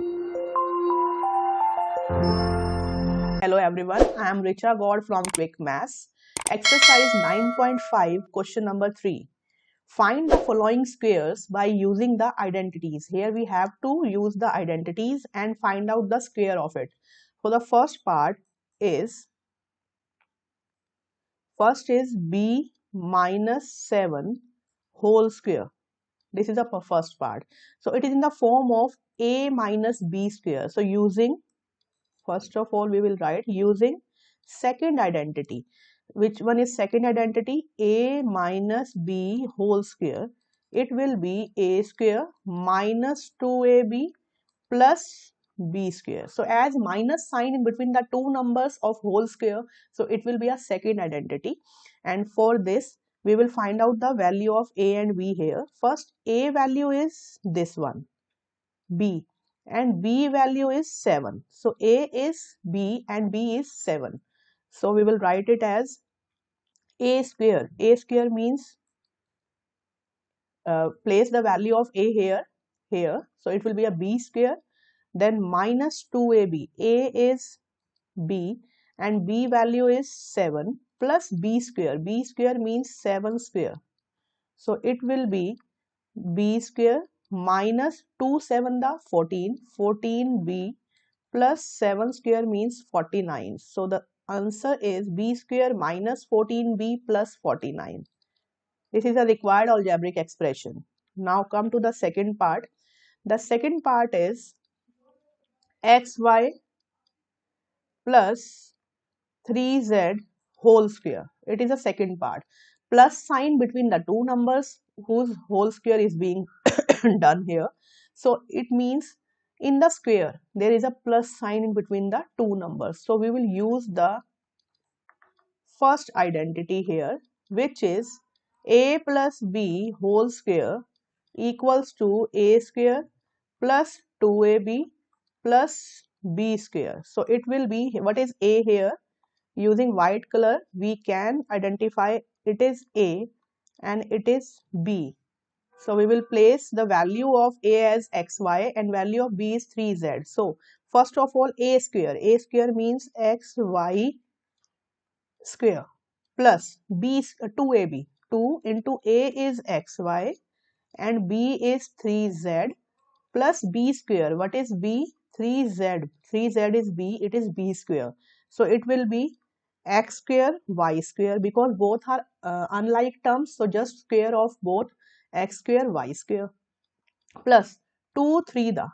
Hello everyone, I am Richa God from Quick Maths. Exercise 9.5, question number 3. Find the following squares by using the identities. Here we have to use the identities and find out the square of it. So the first is b minus 7 whole square. This is the first part. So it is in the form of a minus b square. So first of all, we will write using second identity. Which one is second identity? A minus b whole square. It will be a square minus 2ab plus b square. So as minus sign in between the two numbers of whole square, so it will be a second identity. And for this, we will find out the value of a and b here. First, a value is this one, b, and b value is 7. So a is b and b is 7. So we will write it as a square. A square means place the value of a here. So it will be a b square. Then minus 2ab. A is b and b value is 7 plus b square. B square means 7 square. So it will be b square minus 2 7 the 14b plus 7 square means 49. So the answer is b square minus 14b plus 49. This is a required algebraic expression. Now come to the second part. The second part is xy plus 3z whole square. It is the second part. Plus sign between the two numbers whose whole square is being done here. So it means in the square there is a plus sign in between the two numbers. So we will use the first identity here, which is a plus b whole square equals to a square plus 2ab plus b square. So it will be, what is a here? Using white color, we can identify it is a and it is b. So we will place the value of a as xy and value of b is 3z. So first of all, a square. A square means xy square plus b 2ab. 2 into a is xy and b is 3z plus b square. What is b? 3z. 3z is b. It is b square. So it will be x square y square, because both are unlike terms. So just square of both x square y square plus 2 3 the.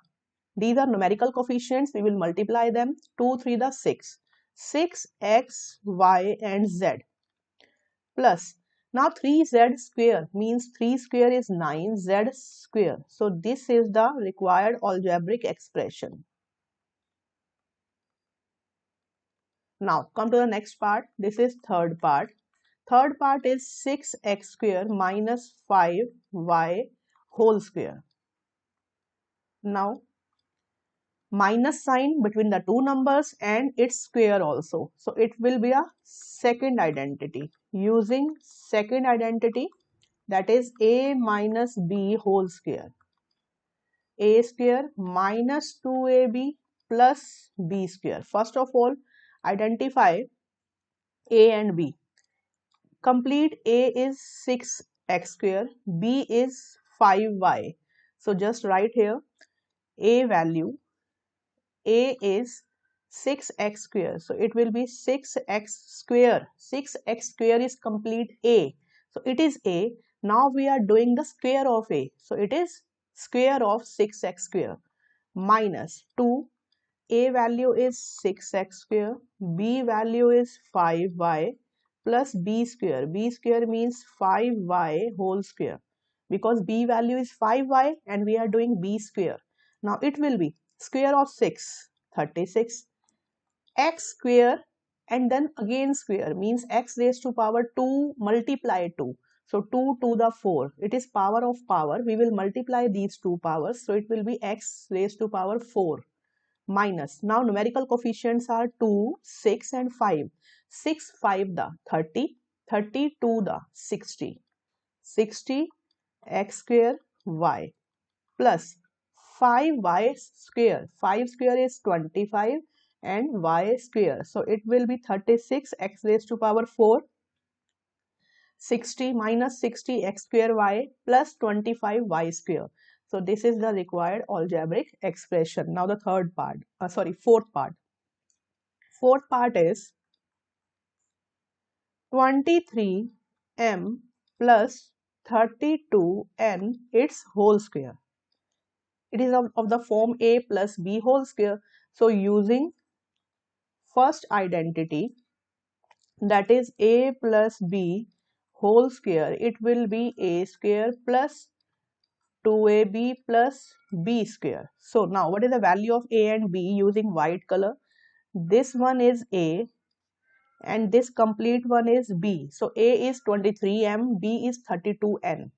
These are numerical coefficients. We will multiply them. 2 3 the 6. 6x, y and z plus, now 3z square means 3 square is 9z square. So this is the required algebraic expression. Now come to the next part. This is third part. Third part is 6x square minus 5y whole square. Now minus sign between the two numbers and its square also. So it will be a second identity. Using second identity, that is a minus b whole square. A square minus 2ab plus b square. First of all, identify a and b. Complete. A is 6x square, b is 5y. So just write here a value. A is 6x square. So it will be 6x square. 6x square is complete A. So it is A. Now we are doing the square of A. So it is square of 6x square minus 2. A value is 6x square. B value is 5y plus b square. B square means 5y whole square, because b value is 5y and we are doing b square. Now it will be square of 6, 36, x square and then again square means x raised to power 2 multiply 2. So 2 to the 4. It is power of power. We will multiply these two powers. So it will be x raised to power 4 minus. Now numerical coefficients are 2, 6 and 5. 6, 5 the 30, 32 the 60. 60 x square y plus 5y square. 5 square is 25 and y square. So it will be 36 x raised to power 4, 60 minus 60 x square y plus 25 y square. So this is the required algebraic expression. Now the third part, fourth part. Fourth part is 23m plus 32n its whole square. It is of the form a plus b whole square. So using first identity, that is a plus b whole square, it will be a square plus 2ab plus b square. So now what is the value of a and b using white color? This one is a and this complete one is b. So a is 23m, b is 32n.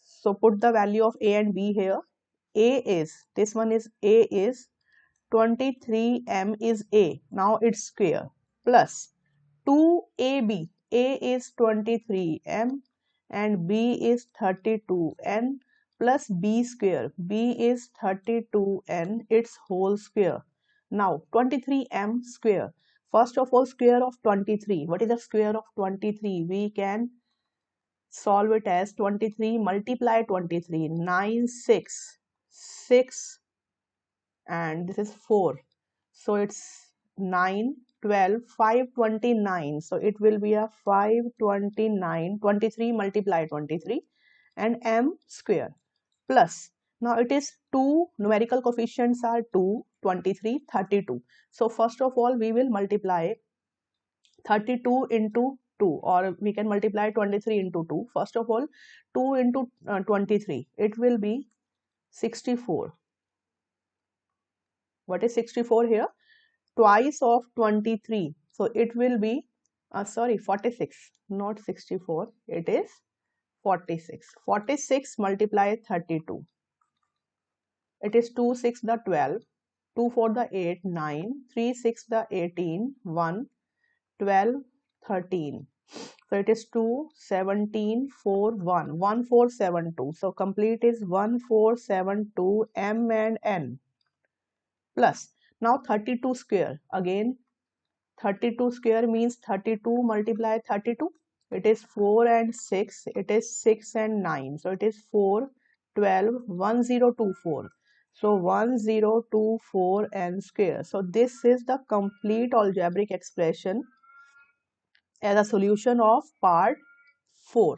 So put the value of a and b here. A is, this one is a is 23m is a, now it's square, plus 2ab, a is 23m and b is 32n plus b square, b is 32n its whole square. Now 23m square, first of all square of 23, what is the square of 23? We can solve it as 23 multiply 23, 9, 6 and this is 4. So it's 9, 12, 529. So it will be a 529, 23 multiply 23 and m square plus. Now it is 2, numerical coefficients are 2, 23, 32. So first of all we will multiply 32 into 2, or we can multiply 23 into 2. First of all 2 into 23, it will be 64. What is 64 here? Twice of 23. So it will be, 46, not 64. It is 46. 46 multiply 32. It is 2 6 the 12, 2 4 the 8, 9, 3 6 the 18, 1, 12, 13. So it is 2, 17, 4, 1, 1, 4, 7, 2. So complete is 1, 4, 7, 2, m and n plus. Now 32 square, again 32 square means 32 multiply 32. It is 4 and 6. It is 6 and 9. So it is 4, 12, 1024. So 1024 n square. So this is the complete algebraic expression as a solution of part 4th.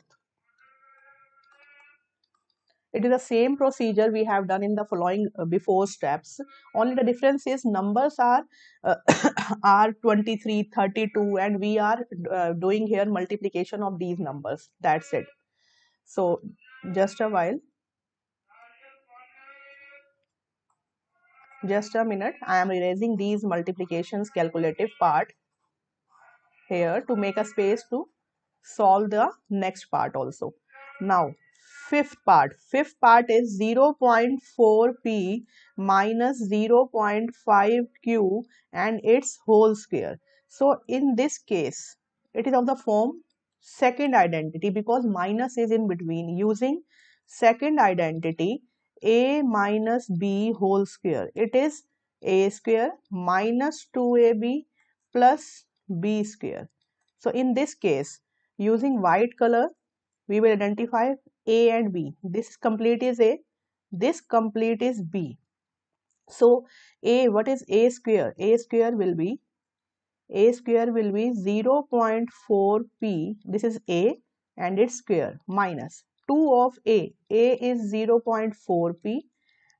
It is the same procedure we have done in the following before steps. Only the difference is numbers are are 23, 32 and we are doing here multiplication of these numbers. That's it. So just a while. Just a minute. I am erasing these multiplications calculative part here to make a space to solve the next part also. Now fifth part is 0.4p minus 0.5q and its whole square. So in this case it is of the form second identity because minus is in between. Using second identity, a minus b whole square, it is a square minus 2ab plus b square. So in this case, using white color, we will identify a and b. This complete is a, this complete is b. So a, what is a square? A square will be 0.4p, this is a and its square, minus 2 of a is 0.4p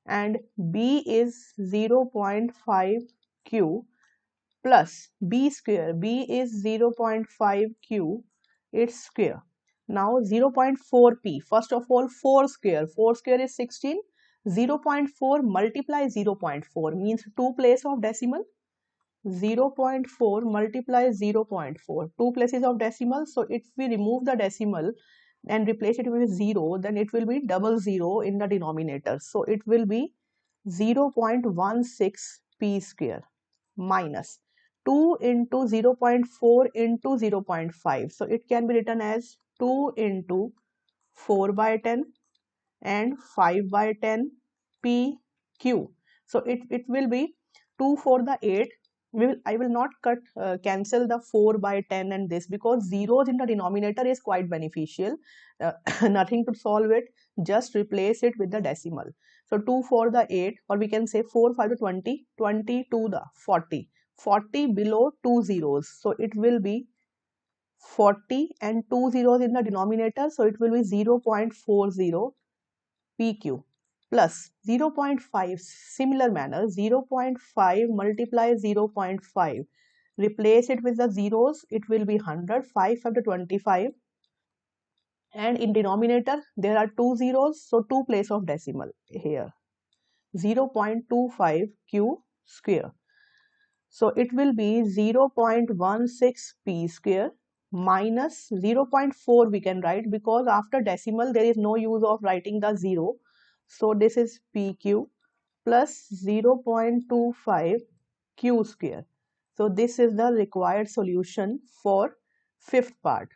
and b is 0.5q plus b square, b is 0.5q its square. Now 0.4p, first of all 4 square is 16, 0.4 multiply 0.4 means 2 place of decimal, 0.4 multiply 0.4, 2 places of decimal. So if we remove the decimal and replace it with 0, then it will be double 0 in the denominator. So it will be 0.16p square minus 2 into 0.4 into 0.5. So it can be written as 2 into 4 by 10 and 5 by 10 p q. So it will be 2 for the 8. I will not cancel the 4 by 10 and this, because zeros in the denominator is quite beneficial. Nothing to solve it, just replace it with the decimal. So 2 for the 8, or we can say 4 5 to 20, 20 to the 40, 40 below 2 zeros, so it will be 40 and 2 zeros in the denominator, so it will be 0.40 PQ plus 0.5. Similar manner, 0.5 multiply 0.5, replace it with the zeros, it will be 100, 5 5 to 25, and in denominator there are 2 zeros, so 2 place of decimal here, 0.25 q square. So it will be 0.16 p square minus 0.4 we can write, because after decimal there is no use of writing the 0. So this is pq plus 0.25 q square. So this is the required solution for fifth part.